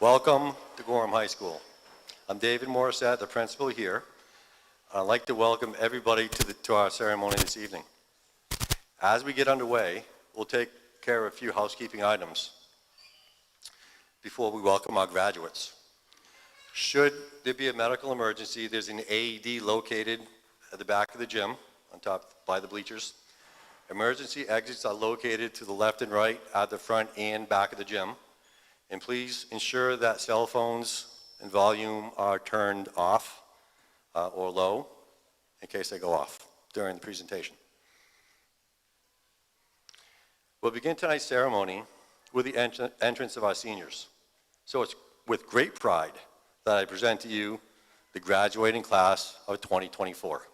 Welcome to Gorham High School. I'm David Morissette, the principal here. I'd like to welcome everybody to our ceremony this evening. As we get underway, we'll take care of a few housekeeping items before we welcome our graduates. Should there be a medical emergency, there's an AED located at the back of the gym, on top by the bleachers. Emergency exits are located to the left and right at the front and back of the gym. And please ensure that cell phones and volume are turned off or low in case they go off during the presentation. We'll begin tonight's ceremony with the entrance of our seniors. So it's with great pride that I present to you the graduating class of 2024.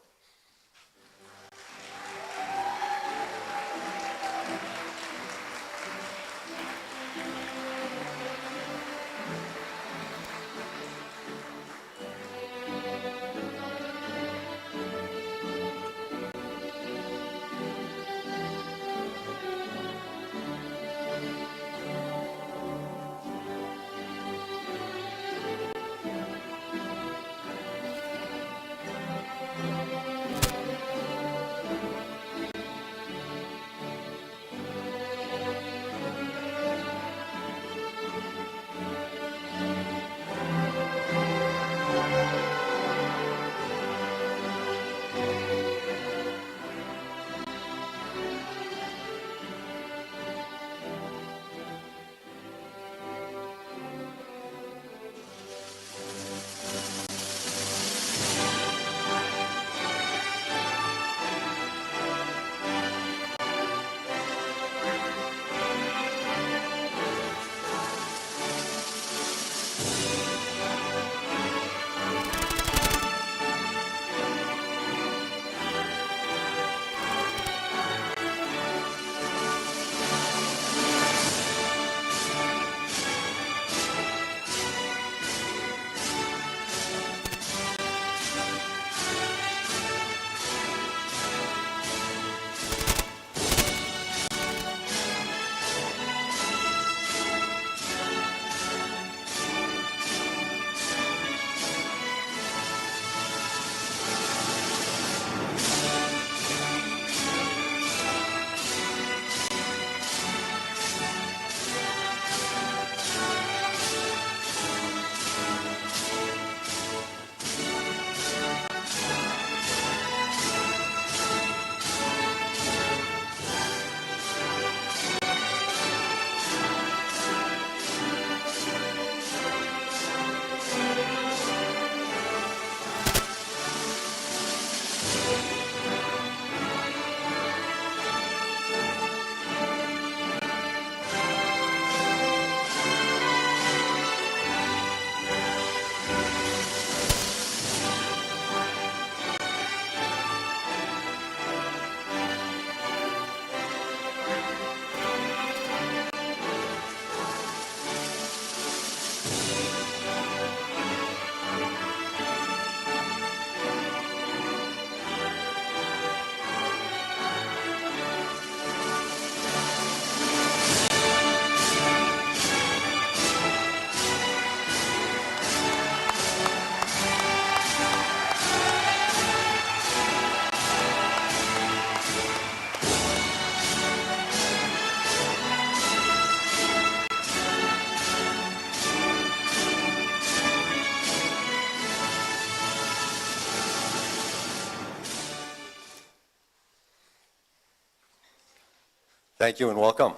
Thank you and welcome.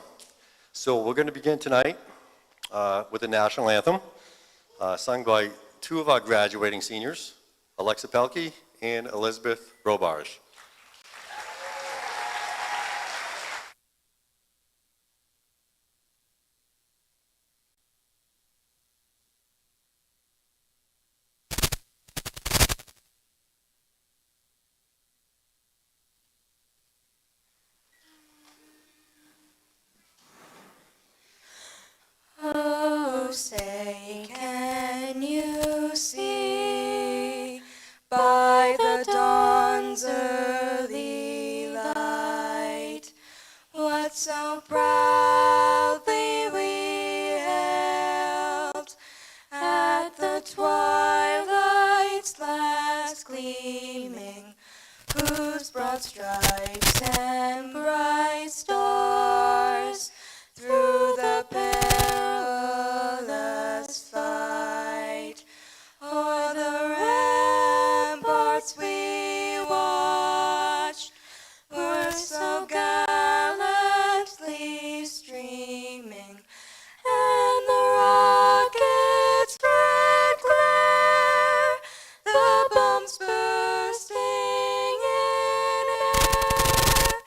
So we're going to begin tonight with the national anthem sung by two of our graduating seniors, Alexa Pelkey and Elizabeth Robarge. Oh, say, can you see by the dawn's early light what so proudly we hailed emerald stripes and bright stars through the perilous fight. O'er the ramparts we watched were so gallantly streaming, and the rocket's red glare, the bombs bursting in air,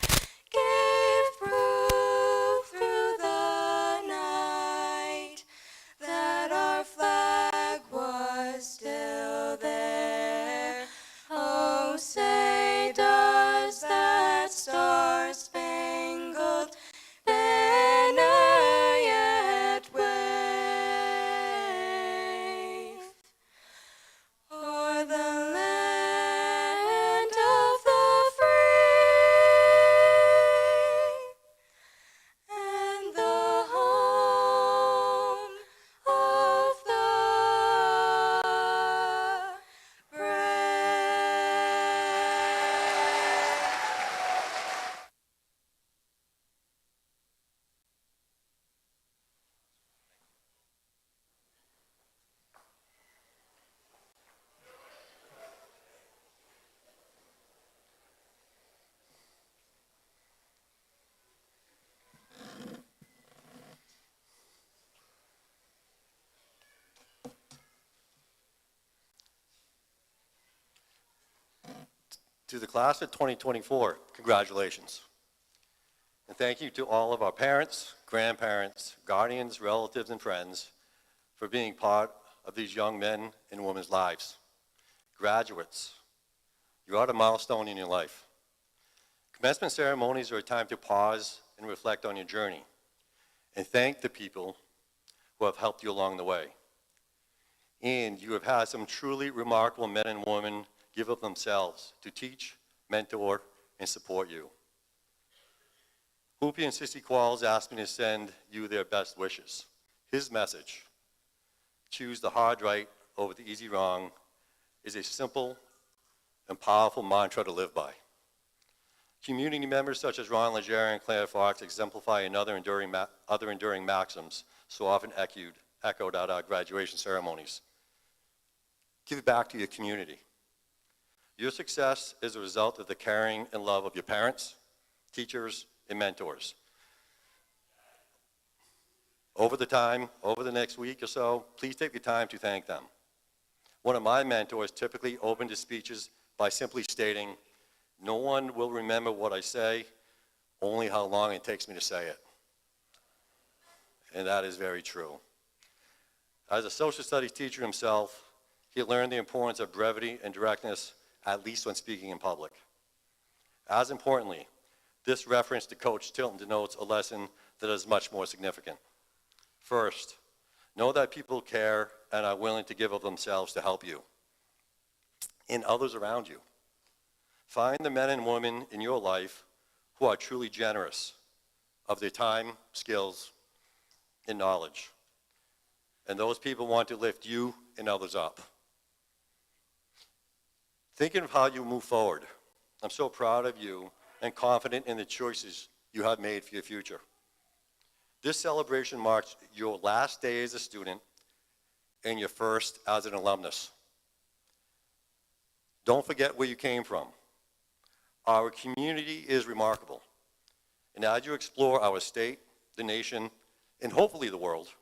gave proof through the night that our flag was still there. Oh, say does that star-spangled banner yet wave o'er the land of the free and the home of the brave. To the class of 2024, congratulations. And thank you to all of our parents, grandparents, guardians, relatives, and friends for being part of these young men and women's lives. Graduates, you're at a milestone in your life. Commencement ceremonies are a time to pause and reflect on your journey and thank the people who have helped you along the way. And you have had some truly remarkable men and women give of themselves to teach, mentor, and support you. Hoopy and Sissy Qualls asked me to send you their best wishes. His message, choose the hard right over the easy wrong, is a simple and powerful mantra to live by. Community members such as Ron Legere and Claire Fox exemplify other enduring maxims so often echoed at our graduation ceremonies. Give back to your community. Your success is a result of the caring and love of your parents, teachers, and mentors. Over the next week or so, please take the time to thank them. One of my mentors typically opened his speeches by simply stating, "No one will remember what I say, only how long it takes me to say it." And that is very true. As a social studies teacher himself, he learned the importance of brevity and directness, at least when speaking in public. As importantly, this reference to Coach Tilton denotes a lesson that is much more significant. First, know that people care and are willing to give of themselves to help you and others around you. Find the men and women in your life who are truly generous of their time, skills, and knowledge. And those people want to lift you and others up. Thinking of how you move forward, I'm so proud of you and confident in the choices you have made for your future. This celebration marks your last day as a student and your first as an alumnus. Don't forget where you came from. Our community is remarkable. And as you explore our state, the nation, and hopefully the world,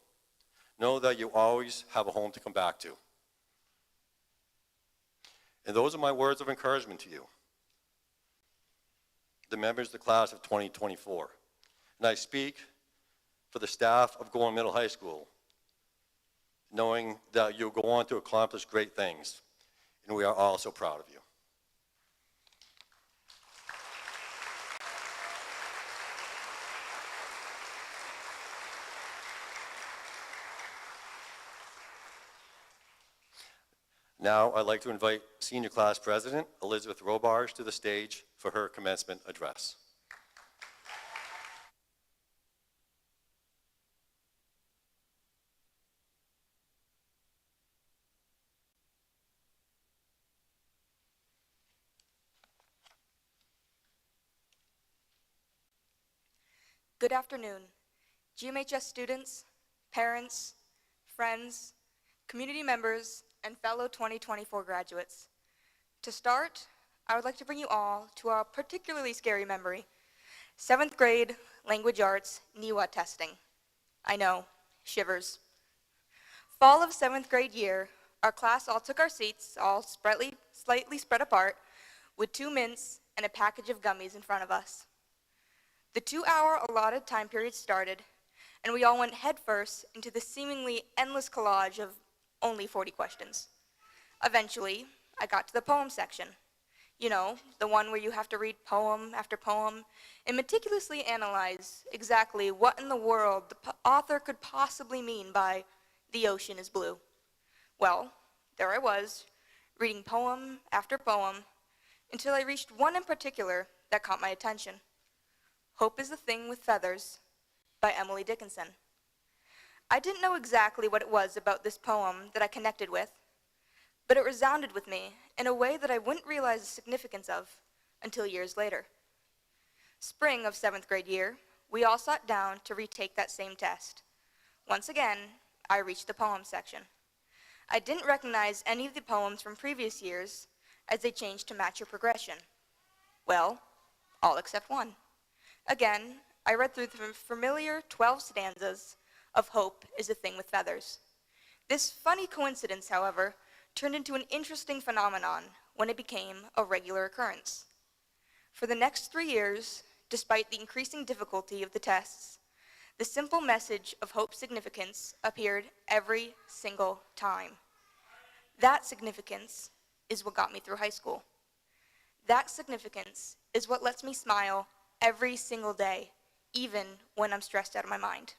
know that you always have a home to come back to. And those are my words of encouragement to you, the members of the class of 2024. And I speak for the staff of Gorham Middle High School, knowing that you'll go on to accomplish great things, and we are all so proud of you. Now, I'd like to invite Senior Class President Elizabeth Robarge to the stage for her commencement address. Good afternoon, GMHS students, parents, friends, community members, and fellow 2024 graduates. To start, I would like to bring you all to a particularly scary memory, 7th grade language arts NIWA testing. I know, shivers. Fall of 7th grade year, our class all took our seats, all slightly spread apart, with 2 mints and a package of gummies in front of us. The 2-hour allotted time period started, and we all went headfirst into the seemingly endless collage of only 40 questions. Eventually, I got to the poem section. You know, the one where you have to read poem after poem and meticulously analyze exactly what in the world the author could possibly mean by "the ocean is blue." Well, there I was, reading poem after poem, until I reached one in particular that caught my attention. "Hope is the Thing with Feathers" by Emily Dickinson. I didn't know exactly what it was about this poem that I connected with, but it resounded with me in a way that I wouldn't realize the significance of until years later. Spring of 7th grade year, we all sat down to retake that same test. Once again, I reached the poem section. I didn't recognize any of the poems from previous years as they changed to match your progression. Well, all except one. Again, I read through the familiar 12 stanzas of "Hope is a Thing with Feathers." This funny coincidence, however, turned into an interesting phenomenon when it became a regular occurrence. For the next 3 years, despite the increasing difficulty of the tests, the simple message of hope's significance appeared every single time. That significance is what got me through high school. That significance is what lets me smile every single day, even when I'm stressed out of my mind.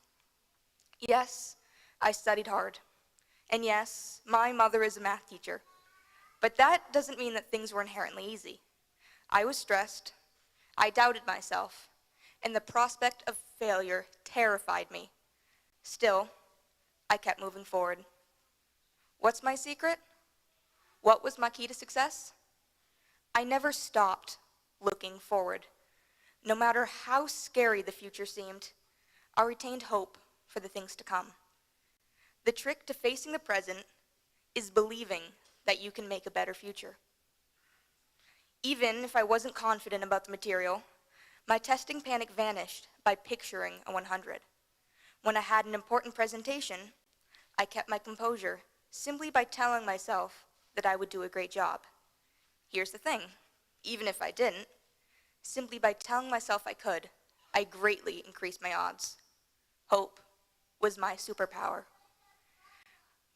Yes, I studied hard. And yes, my mother is a math teacher. But that doesn't mean that things were inherently easy. I was stressed, I doubted myself, and the prospect of failure terrified me. Still, I kept moving forward. What's my secret? What was my key to success? I never stopped looking forward. No matter how scary the future seemed, I retained hope for the things to come. The trick to facing the present is believing that you can make a better future. Even if I wasn't confident about the material, my testing panic vanished by picturing a 100. When I had an important presentation, I kept my composure simply by telling myself that I would do a great job. Here's the thing, even if I didn't, simply by telling myself I could, I greatly increased my odds. Hope was my superpower.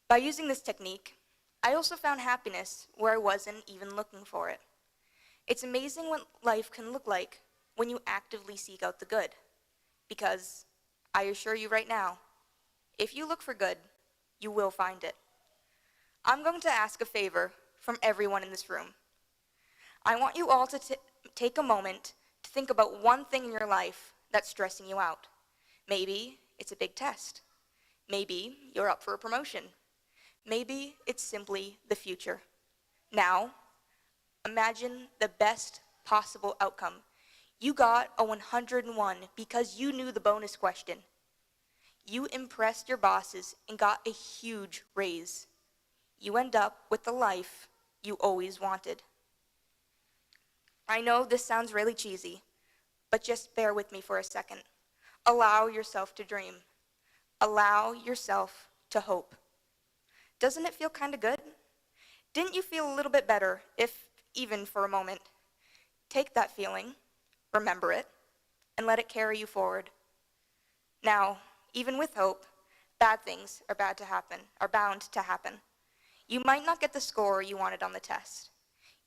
By using this technique, I also found happiness where I wasn't even looking for it. It's amazing what life can look like when you actively seek out the good. Because, I assure you right now, if you look for good, you will find it. I'm going to ask a favor from everyone in this room. I want you all to take a moment to think about one thing in your life that's stressing you out. Maybe it's a big test. Maybe you're up for a promotion. Maybe it's simply the future. Now, imagine the best possible outcome. You got a 101 because you knew the bonus question. You impressed your bosses and got a huge raise. You end up with the life you always wanted. I know this sounds really cheesy, but just bear with me for a second. Allow yourself to dream. Allow yourself to hope. Doesn't it feel kind of good? Didn't you feel a little bit better, if even for a moment? Take that feeling, remember it, and let it carry you forward. Now, even with hope, bad things are bound to happen. You might not get the score you wanted on the test.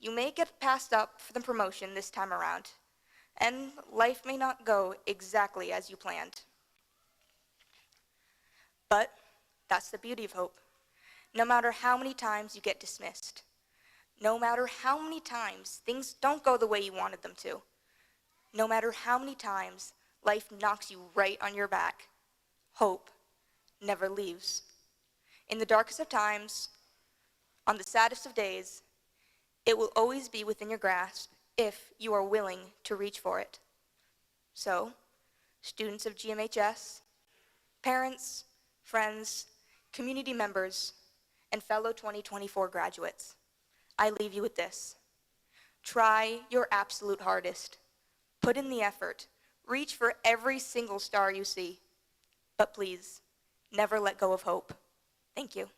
You may get passed up for the promotion this time around, and life may not go exactly as you planned. But that's the beauty of hope. No matter how many times you get dismissed, no matter how many times things don't go the way you wanted them to, no matter how many times life knocks you right on your back, hope never leaves. In the darkest of times, on the saddest of days, it will always be within your grasp if you are willing to reach for it. So, students of GMHS, parents, friends, community members, and fellow 2024 graduates, I leave you with this. Try your absolute hardest. Put in the effort. Reach for every single star you see. But please, never let go of hope. Thank you.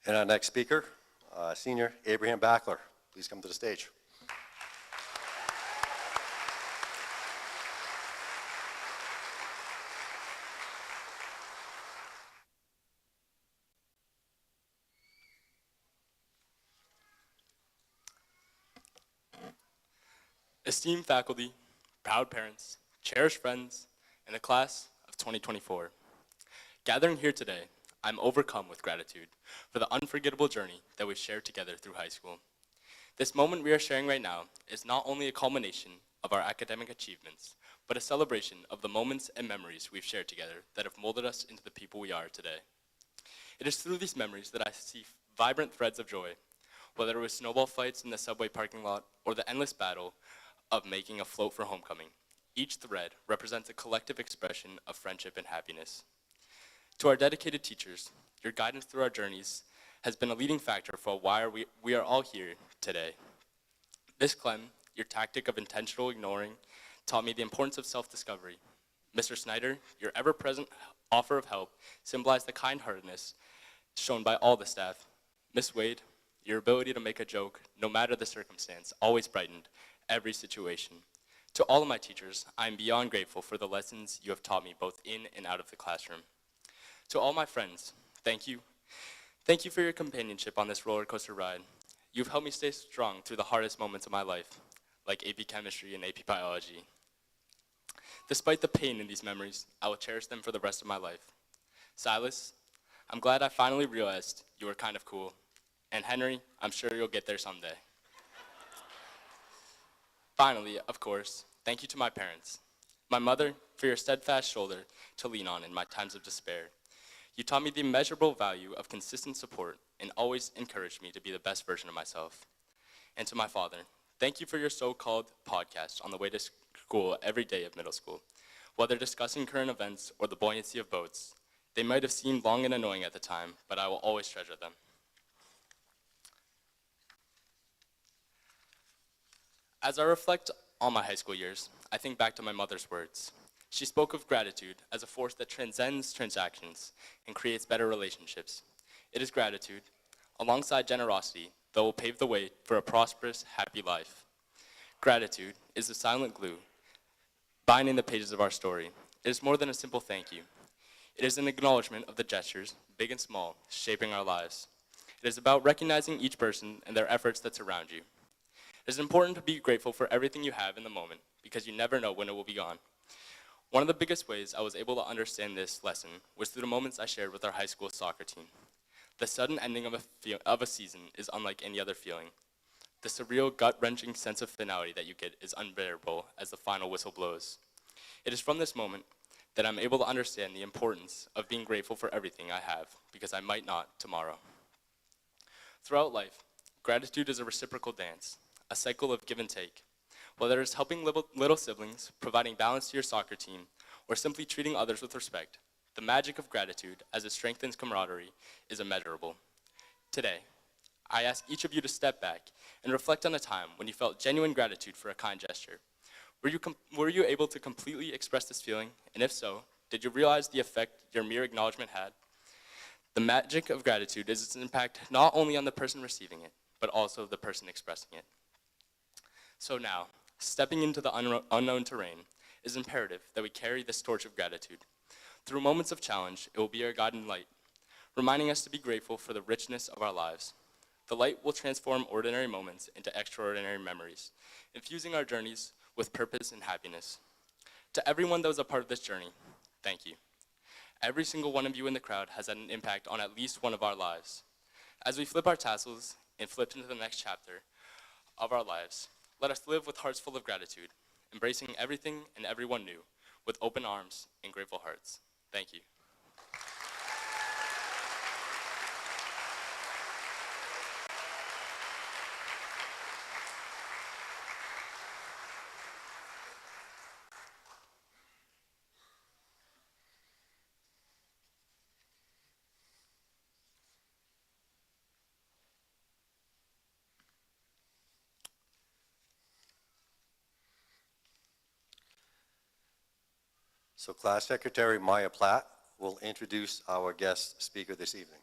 And our next speaker, Senior Abraham Backler. Please come to the stage. Esteemed faculty, proud parents, cherished friends, and the class of 2024. Gathering here today, I'm overcome with gratitude for the unforgettable journey that we've shared together through high school. This moment we are sharing right now is not only a culmination of our academic achievements, but a celebration of the moments and memories we've shared together that have molded us into the people we are today. It is through these memories that I see vibrant threads of joy, whether it was snowball fights in the subway parking lot or the endless battle of making a float for homecoming. Each thread represents a collective expression of friendship and happiness. To our dedicated teachers, your guidance through our journeys has been a leading factor for why we are all here today. Miss Clem, your tactic of intentional ignoring taught me the importance of self-discovery. Mr. Snyder, your ever-present offer of help symbolized the kind-heartedness shown by all the staff. Miss Wade, your ability to make a joke, no matter the circumstance, always brightened every situation. To all of my teachers, I am beyond grateful for the lessons you have taught me both in and out of the classroom. To all my friends, thank you. Thank you for your companionship on this roller coaster ride. You've helped me stay strong through the hardest moments of my life, like AP Chemistry and AP Biology. Despite the pain in these memories, I will cherish them for the rest of my life. Silas, I'm glad I finally realized you were kind of cool. And Henry, I'm sure you'll get there someday. Finally, of course, thank you to my parents. My mother, for your steadfast shoulder to lean on in my times of despair. You taught me the immeasurable value of consistent support and always encouraged me to be the best version of myself. And to my father, thank you for your so-called podcast on the way to school every day of middle school. Whether discussing current events or the buoyancy of boats, they might have seemed long and annoying at the time, but I will always treasure them. As I reflect on my high school years, I think back to my mother's words. She spoke of gratitude as a force that transcends transactions and creates better relationships. It is gratitude, alongside generosity, that will pave the way for a prosperous, happy life. Gratitude is the silent glue binding the pages of our story. It is more than a simple thank you. It is an acknowledgement of the gestures, big and small, shaping our lives. It is about recognizing each person and their efforts that surround you. It is important to be grateful for everything you have in the moment because you never know when it will be gone. One of the biggest ways I was able to understand this lesson was through the moments I shared with our high school soccer team. The sudden ending of a season is unlike any other feeling. The surreal, gut-wrenching sense of finality that you get is unbearable as the final whistle blows. It is from this moment that I'm able to understand the importance of being grateful for everything I have because I might not tomorrow. Throughout life, gratitude is a reciprocal dance, a cycle of give and take. Whether it's helping little siblings, providing balance to your soccer team, or simply treating others with respect, the magic of gratitude, as it strengthens camaraderie, is immeasurable. Today, I ask each of you to step back and reflect on a time when you felt genuine gratitude for a kind gesture. Were you able to completely express this feeling? And if so, did you realize the effect your mere acknowledgement had? The magic of gratitude is its impact not only on the person receiving it, but also the person expressing it. So now, stepping into the unknown terrain, it is imperative that we carry this torch of gratitude. Through moments of challenge, it will be our guiding light, reminding us to be grateful for the richness of our lives. The light will transform ordinary moments into extraordinary memories, infusing our journeys with purpose and happiness. To everyone that was a part of this journey, thank you. Every single one of you in the crowd has had an impact on at least one of our lives. As we flip our tassels and flip into the next chapter of our lives, Let us live with hearts full of gratitude, embracing everything and everyone new, with open arms and grateful hearts. Thank you. So Class Secretary Maya Platt will introduce our guest speaker this evening.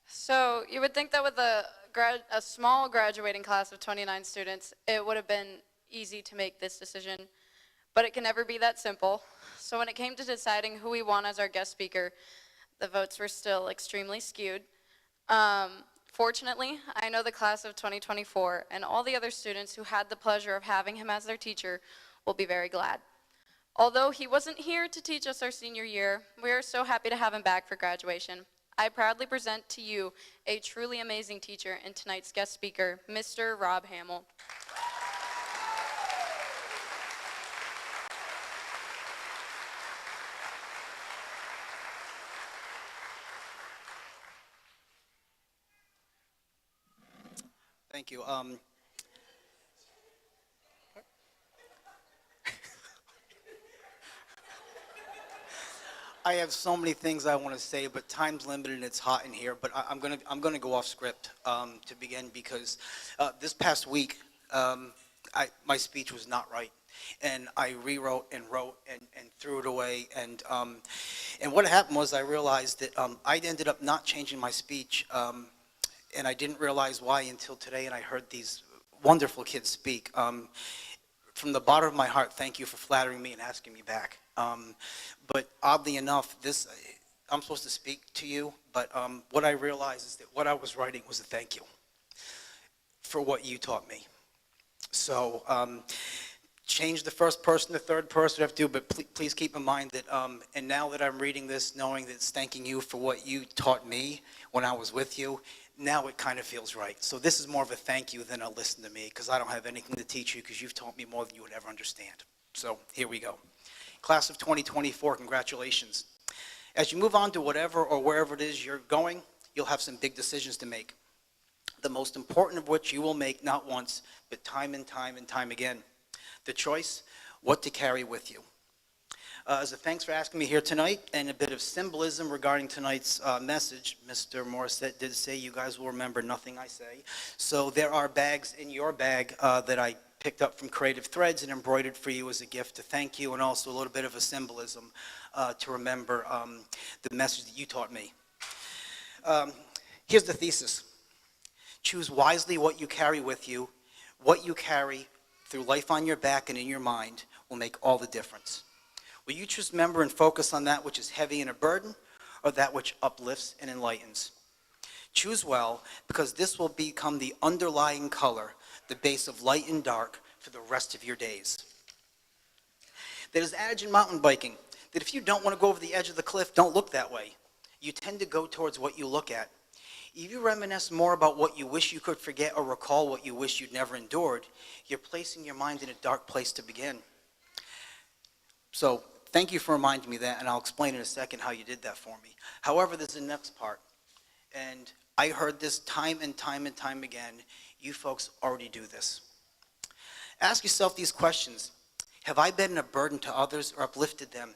So you would think that with a small graduating class of 29 students, it would have been easy to make this decision, but it can never be that simple. So when it came to deciding who we want as our guest speaker, the votes were still extremely skewed. Fortunately, I know the class of 2024 and all the other students who had the pleasure of having him as their teacher will be very glad. Although he wasn't here to teach us our senior year, we are so happy to have him back for graduation. I proudly present to you a truly amazing teacher and tonight's guest speaker, Mr. Rob Hamill. Thank you. I have so many things I want to say, but time's limited and it's hot in here. But I'm gonna go off script to begin because this past week my speech was not right, and I rewrote and wrote and threw it away. And what happened was I realized that I ended up not changing my speech, and I didn't realize why until today. And I heard these wonderful kids speak. From the bottom of my heart, thank you for flattering me and asking me back. But oddly enough, I'm supposed to speak to you, but what I realized is that what I was writing was a thank you for what you taught me. So change the first person to third person if I have to, but please keep in mind that, and now that I'm reading this, knowing that it's thanking you for what you taught me when I was with you, now it kind of feels right. So this is more of a thank you than a listen to me, because I don't have anything to teach you, because you've taught me more than you would ever understand. So here we go. Class of 2024, congratulations. As you move on to whatever or wherever it is you're going, you'll have some big decisions to make. The most important of which you will make not once, but time and time and time again. The choice, what to carry with you. As a thanks for asking me here tonight, and a bit of symbolism regarding tonight's message, Mr. Morissette did say you guys will remember nothing I say. So there are bags in your bag that I picked up from Creative Threads and embroidered for you as a gift to thank you, and also a little bit of a symbolism to remember the message that you taught me. Here's the thesis. Choose wisely what you carry with you. What you carry through life on your back and in your mind will make all the difference. Will you choose remember and focus on that which is heavy and a burden, or that which uplifts and enlightens? Choose well, because this will become the underlying color, the base of light and dark for the rest of your days. There's an adage in mountain biking that if you don't want to go over the edge of the cliff, don't look that way. You tend to go towards what you look at. If you reminisce more about what you wish you could forget or recall what you wish you'd never endured, you're placing your mind in a dark place to begin. So thank you for reminding me that, and I'll explain in a second how you did that for me. However, there's the next part, and I heard this time and time and time again. You folks already do this. Ask yourself these questions. Have I been a burden to others or uplifted them?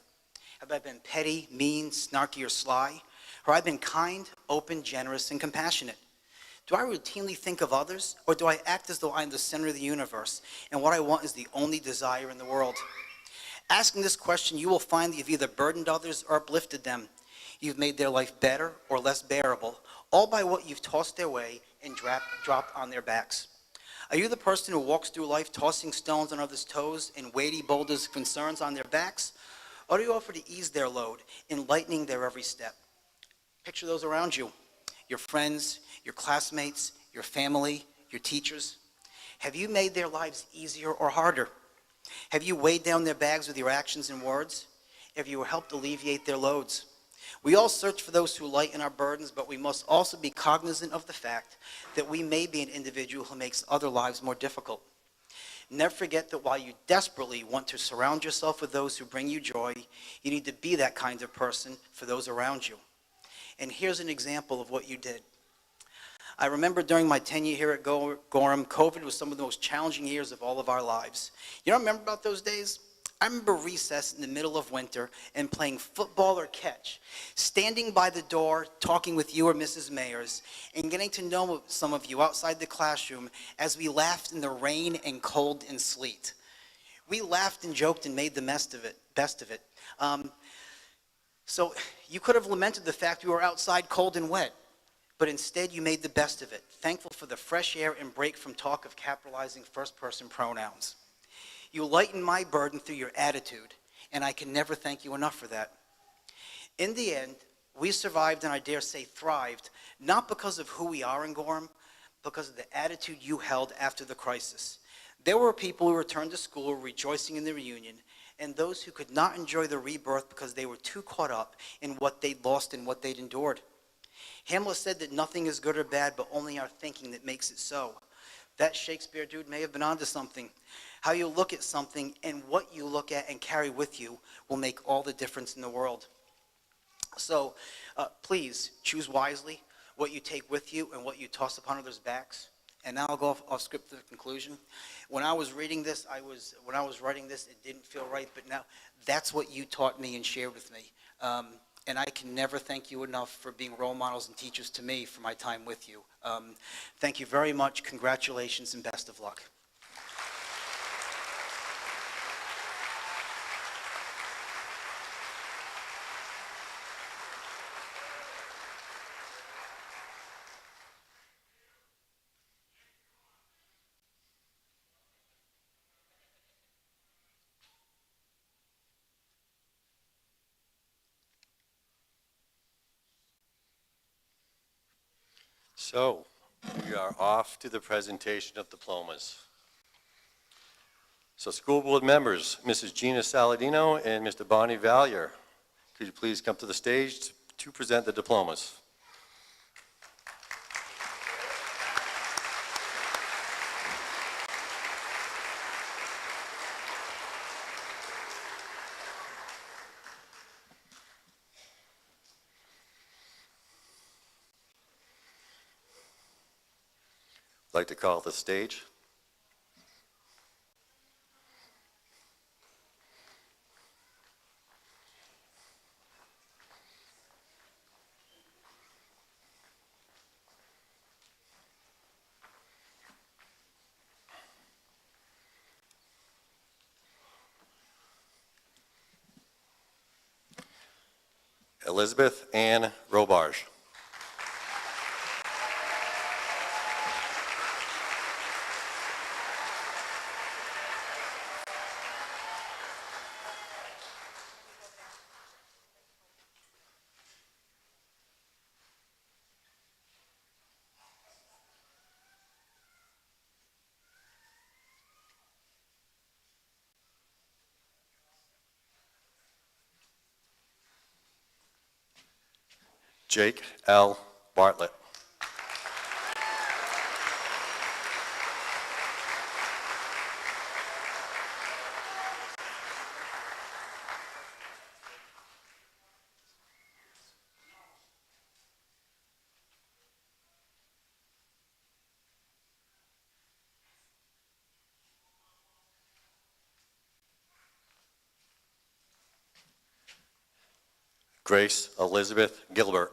Have I been petty, mean, snarky, or sly? Or have I been kind, open, generous, and compassionate? Do I routinely think of others, or do I act as though I'm the center of the universe and what I want is the only desire in the world? Asking this question, you will find that you've either burdened others or uplifted them. You've made their life better or less bearable, all by what you've tossed their way and dropped on their backs. Are you the person who walks through life tossing stones on others' toes and weighty boulders of concerns on their backs? Or do you offer to ease their load, enlightening their every step? Picture those around you, your friends, your classmates, your family, your teachers. Have you made their lives easier or harder? Have you weighed down their bags with your actions and words? Have you helped alleviate their loads? We all search for those who lighten our burdens, but we must also be cognizant of the fact that we may be an individual who makes other lives more difficult. Never forget that while you desperately want to surround yourself with those who bring you joy, you need to be that kind of person for those around you. And here's an example of what you did. I remember during my tenure here at Gorham, COVID was some of the most challenging years of all of our lives. You don't remember about those days? I remember recess in the middle of winter and playing football or catch, standing by the door, talking with you or Mrs. Mayers, and getting to know some of you outside the classroom as we laughed in the rain and cold and sleet. We laughed and joked and made the best of it. So you could have lamented the fact we were outside cold and wet, but instead you made the best of it, thankful for the fresh air and break from talk of capitalizing first-person pronouns. You lighten my burden through your attitude, and I can never thank you enough for that. In the end, we survived and I dare say thrived, not because of who we are in Gorham, because of the attitude you held after the crisis. There were people who returned to school rejoicing in the reunion, and those who could not enjoy the rebirth because they were too caught up in what they'd lost and what they'd endured. Hamlet said that nothing is good or bad, but only our thinking that makes it so. That Shakespeare dude may have been onto something. How you look at something and what you look at and carry with you will make all the difference in the world. So please choose wisely what you take with you and what you toss upon others' backs. And now I'll go off script to the conclusion. When I was reading this, when I was writing this, it didn't feel right, but now that's what you taught me and shared with me. And I can never thank you enough for being role models and teachers to me for my time with you. Thank you very much. Congratulations and best of luck. So, we are off to the presentation of diplomas. So, school board members, Mrs. Gina Saladino and Mr. Bonnie Valier, could you please come to the stage to present the diplomas? I'd like to call to the stage Elizabeth Ann Robarge. Jake L. Bartlett. Grace Elizabeth Gilbert.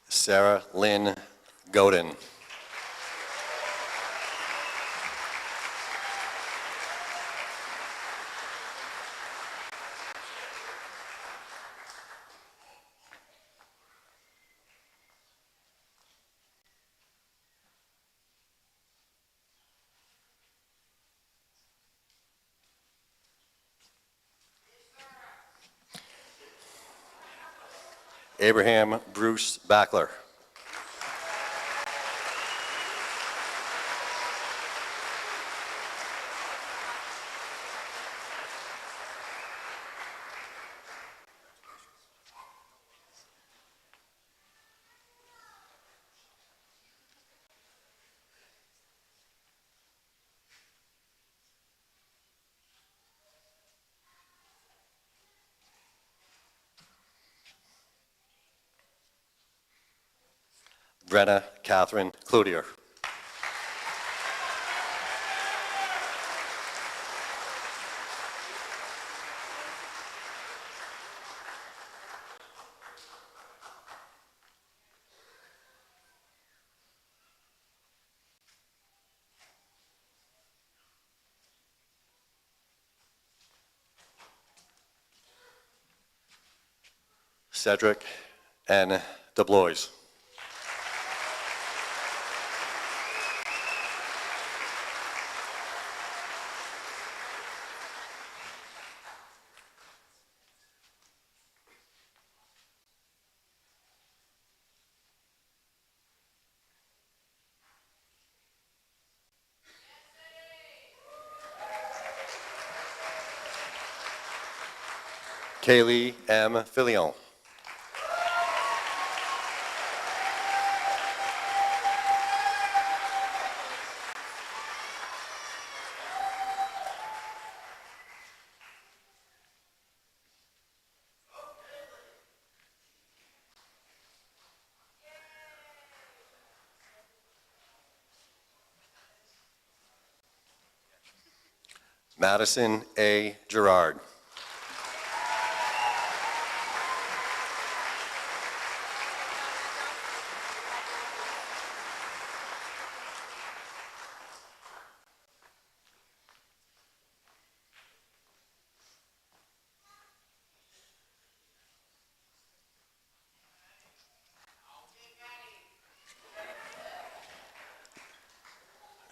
Sarah Lynn Godin. Abraham Bruce Backler. Brenna Catherine Cloutier. Cedric N. DeBlois. Kaylee M. Filion. Madison A. Gerard.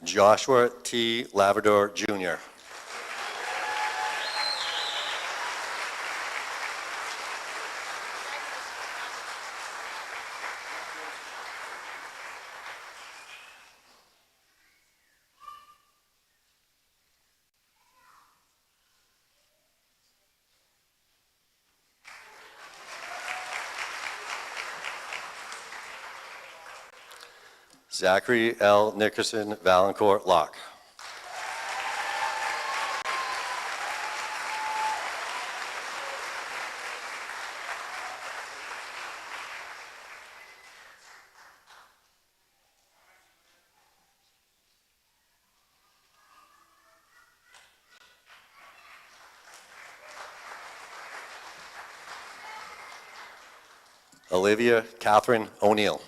Joshua T. Lavador, Jr. Zachary L. Nickerson Valancourt Locke. Olivia Catherine O'Neill.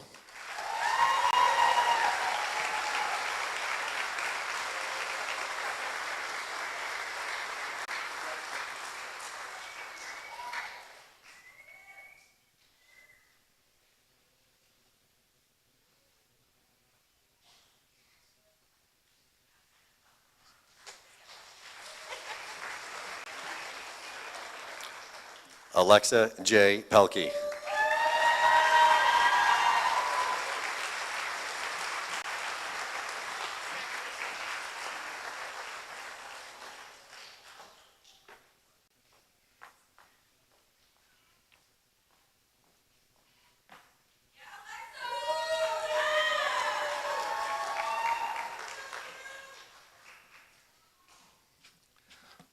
Alexa J. Pelkey.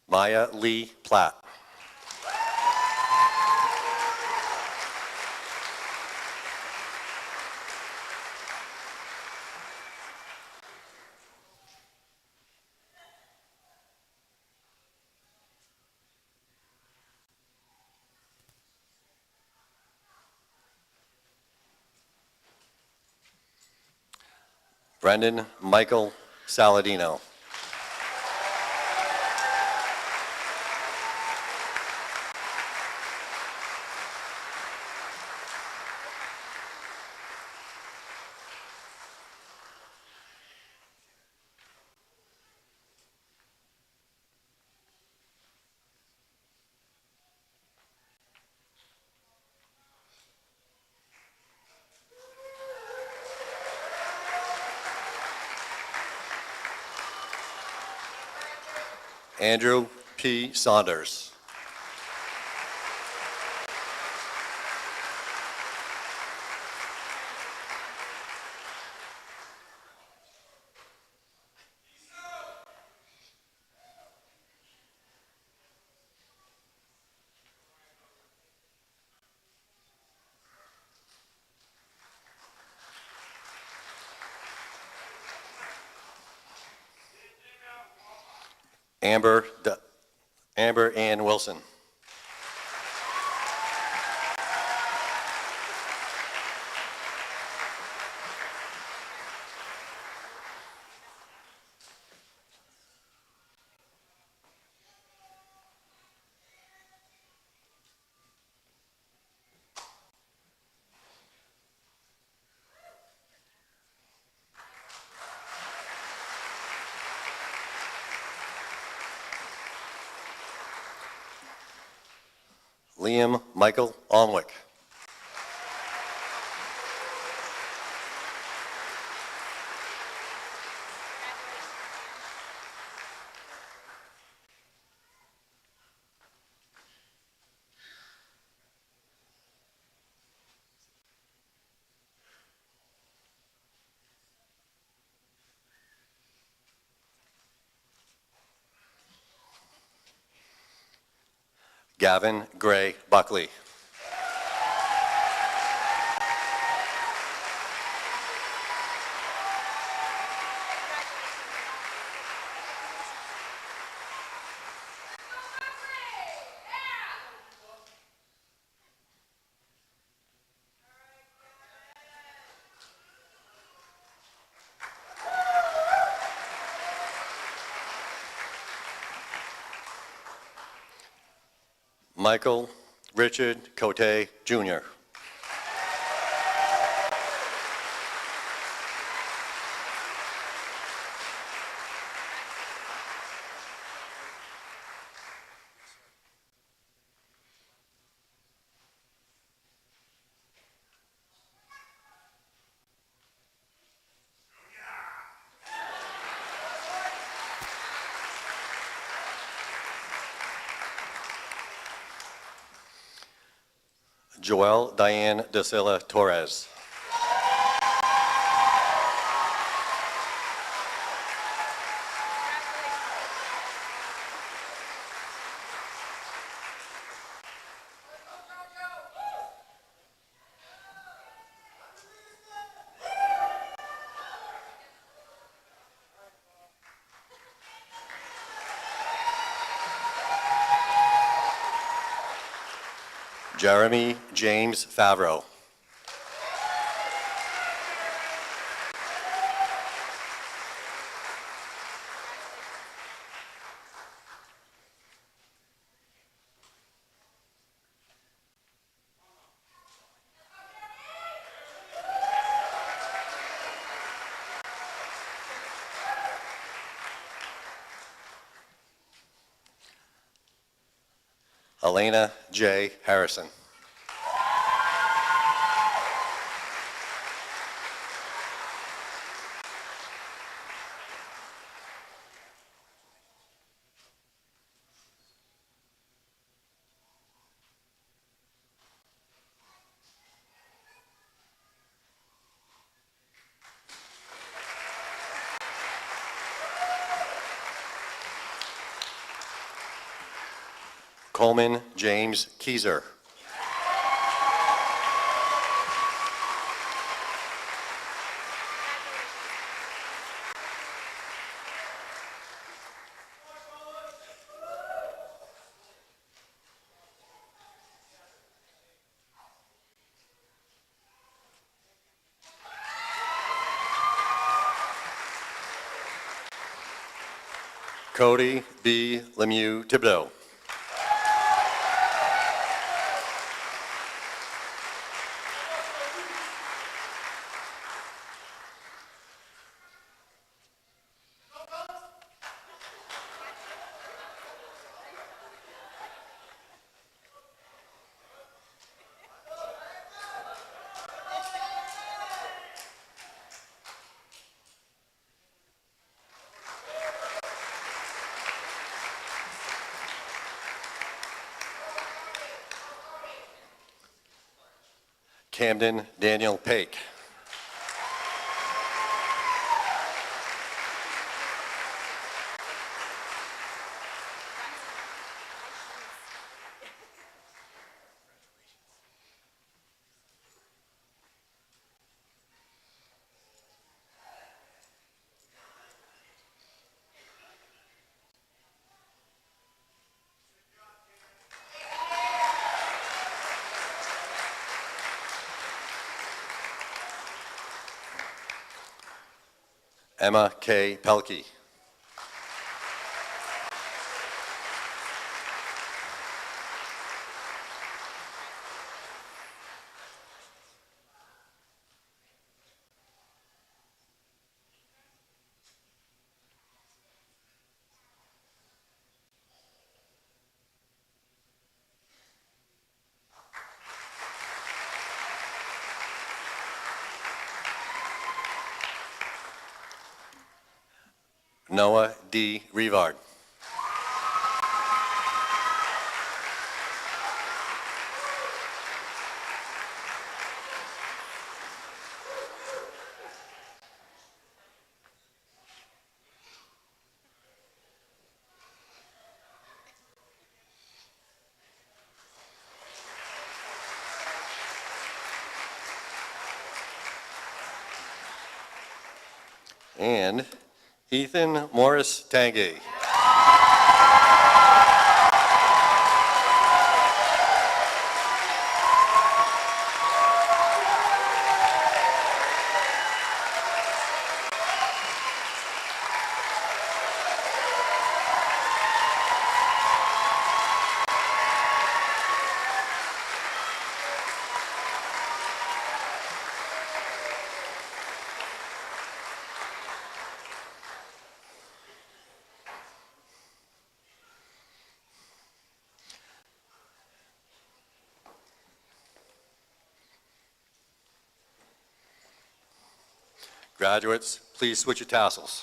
Maya Lee Platt. Brendan Michael Saladino. Andrew P. Saunders. Amber Ann Wilson. Liam Michael Alnwick. Gavin Gray Buckley. Michael Richard Cote Jr. Joelle Diane De Silla Torres. Jeremy James Favreau. Elena J. Harrison. Coleman James Keyser. Cody B. Lemieux Thibodeau. Camden Daniel Pake. Emma K. Pelkey. Noah D. Rivard. And Ethan Morris Tanguay. Graduates, please switch your tassels.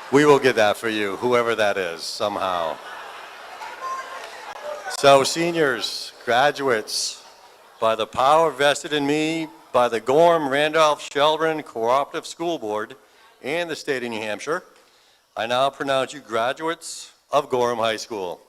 We will get that for you, whoever that is, somehow. So seniors, graduates, by the power vested in me by the Gorham Randolph Shelburne Cooperative School Board and the state of New Hampshire, I now pronounce you graduates of Gorham High School.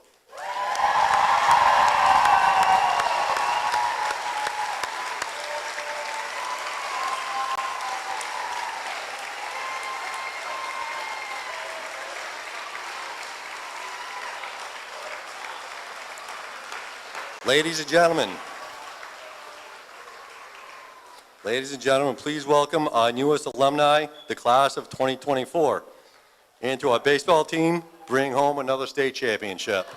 Ladies and gentlemen, please welcome our newest alumni, the class of 2024. And to our baseball team, bring home another state championship.